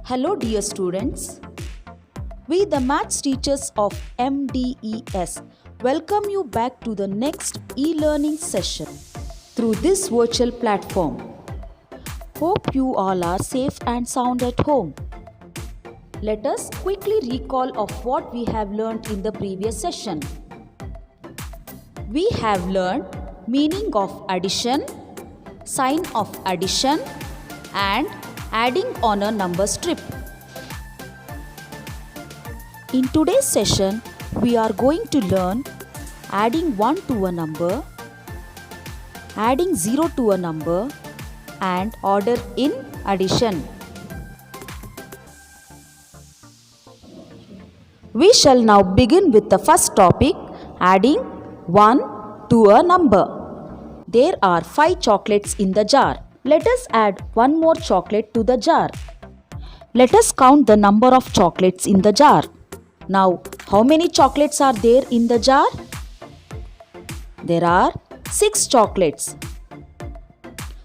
Hello dear students. We the maths teachers of MDES welcome you back to the next e-learning session through this virtual platform. Hope you all are safe and sound at home. Let us quickly recall of what we have learned in the previous session. We have learned meaning of addition, sign of addition and adding on a number strip. In today's session, we are going to learn adding 1 to a number, adding 0 to a number and order in addition. We shall now begin with the first topic, adding 1 to a number. There are 5 chocolates in the jar. Let us add one more chocolate to the jar. Let us count the number of chocolates in the jar. Now, how many chocolates are there in the jar? There are 6 chocolates.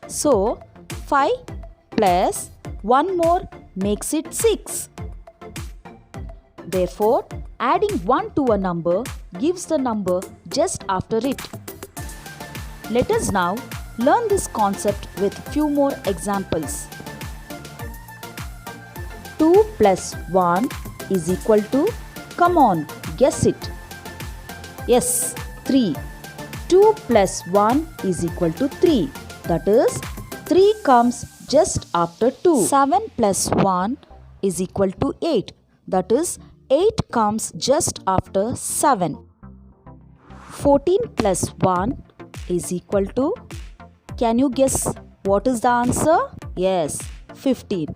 So, 5 plus 1 more makes it 6. Therefore, adding 1 to a number gives the number just after it. Let us now learn this concept with few more examples. 2 plus 1 is equal to, come on, guess it. Yes, 3. 2 plus 1 is equal to 3. That is, 3 comes just after 2. 7 plus 1 is equal to 8. That is, 8 comes just after 7. 14 plus 1 is equal to, can you guess what is the answer? Yes, 15.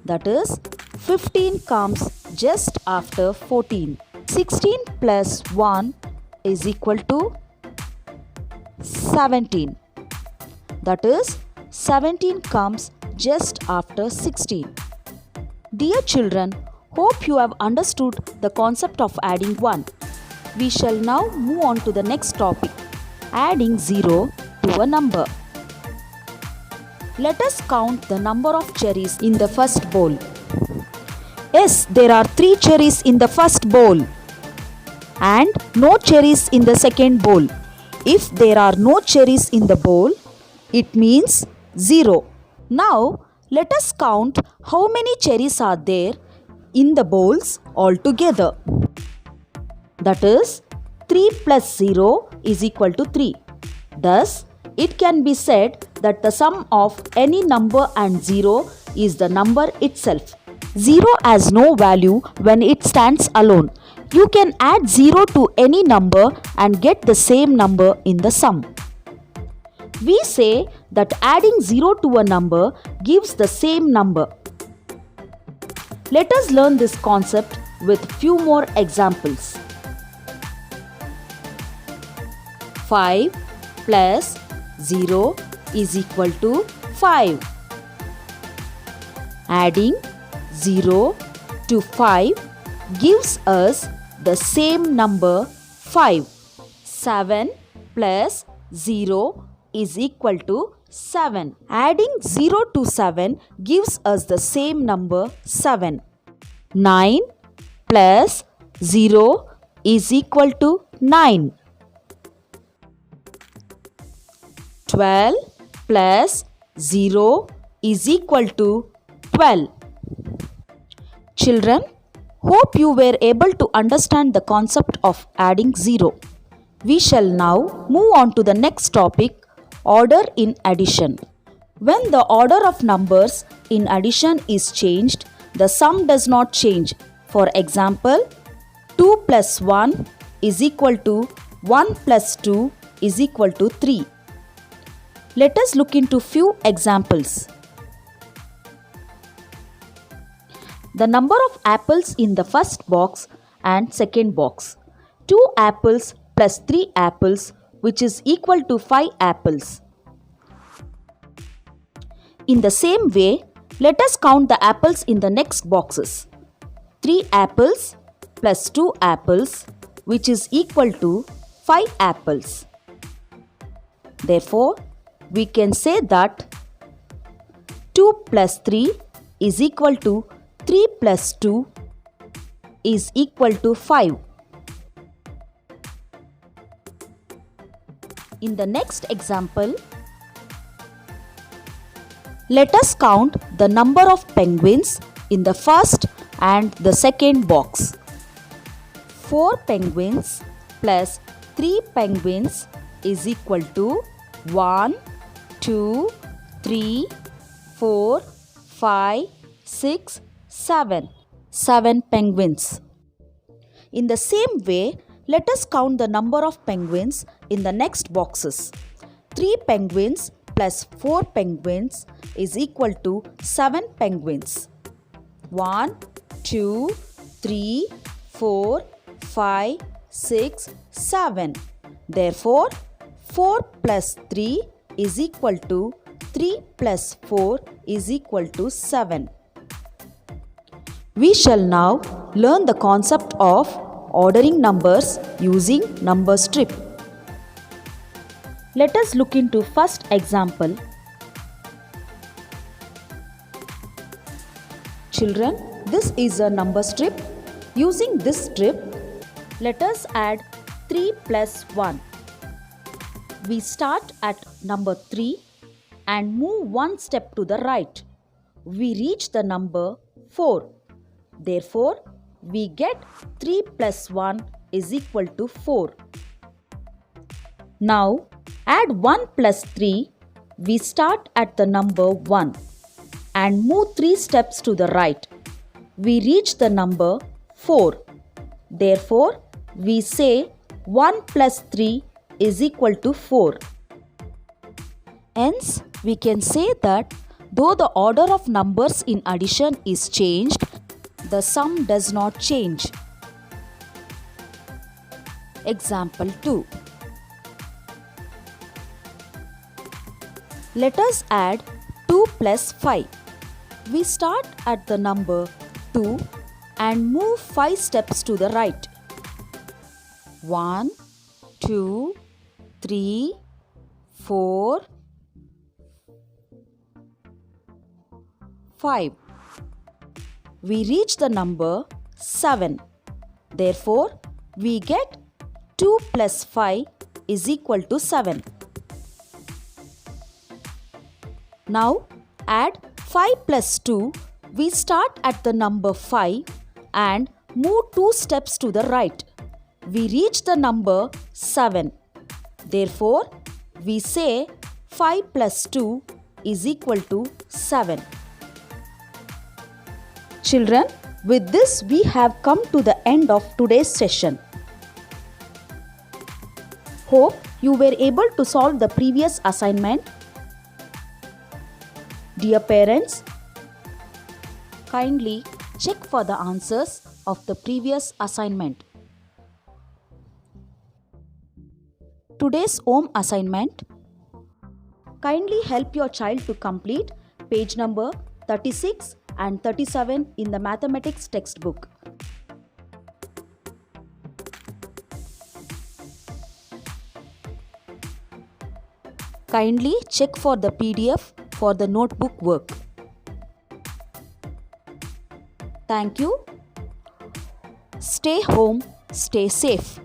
That is, 15 comes just after 14. 16 plus 1 is equal to 17. That is, 17 comes just after 16. Dear children, hope you have understood the concept of adding 1. We shall now move on to the next topic, adding 0 to a number. Let us count the number of cherries in the first bowl. Yes, there are 3 cherries in the first bowl and no cherries in the second bowl. If there are no cherries in the bowl, it means 0. Now, let us count how many cherries are there in the bowls altogether. That is, 3 plus 0 is equal to 3. Thus, it can be said that the sum of any number and 0 is the number itself. 0 has no value when it stands alone. You can add 0 to any number and get the same number in the sum. We say that adding 0 to a number gives the same number. Let us learn this concept with few more examples. 5 plus 0 is equal to 5. Adding 0 to 5 gives us the same number 5. 7 plus 0 is equal to 7. Adding 0 to 7 gives us the same number 7. 9 plus 0 is equal to 9. 12 plus 0 is equal to 12. Children, hope you were able to understand the concept of adding 0. We shall now move on to the next topic, order in addition. When the order of numbers in addition is changed, the sum does not change. For example, 2 plus 1 is equal to 1 plus 2 is equal to 3. Let us look into few examples. The number of apples in the first box and second box. 2 apples plus 3 apples, which is equal to 5 apples. In the same way, let us count the apples in the next boxes. 3 apples plus 2 apples, which is equal to 5 apples. Therefore, we can say that 2 plus 3 is equal to 3 plus 2 is equal to 5. In the next example, let us count the number of penguins in the first and the second box. 4 penguins plus 3 penguins is equal to 1, 2, 3, 4, 5, 6, 7. 7 penguins. In the same way, let us count the number of penguins in the next boxes. 3 penguins plus 4 penguins is equal to 7 penguins. 1, 2, 3, 4, 5, 6, 7. Therefore, 4 plus 3 is equal to 3 plus 4 is equal to 7. We shall now learn the concept of ordering numbers using number strip. Let us look into first example. Children, this is a number strip. Using this strip, let us add 3 plus 1. We start at number 3 and move one step to the right. We reach the number 4. Therefore, we get 3 plus 1 is equal to 4. Now, add 1 plus 3. We start at the number 1 and move 3 steps to the right. We reach the number 4. Therefore, we say 1 plus 3 is equal to 4. Hence, we can say that though the order of numbers in addition is changed, the sum does not change. Example 2. Let us add 2 plus 5. We start at the number 2 and move 5 steps to the right. 1, 2, 3, 4, 5. We reach the number 7. Therefore, we get 2 plus 5 is equal to 7. Now, add 5 plus 2. We start at the number 5 and move 2 steps to the right. We reach the number 7. Therefore, we say 5 plus 2 is equal to 7. Children, with this we have come to the end of today's session. Hope you were able to solve the previous assignment. Dear parents, kindly check for the answers of the previous assignment. Today's home assignment. Kindly help your child to complete page number 36 and 37 in the mathematics textbook. Kindly check for the PDF for the notebook work. Thank you. Stay home, stay safe.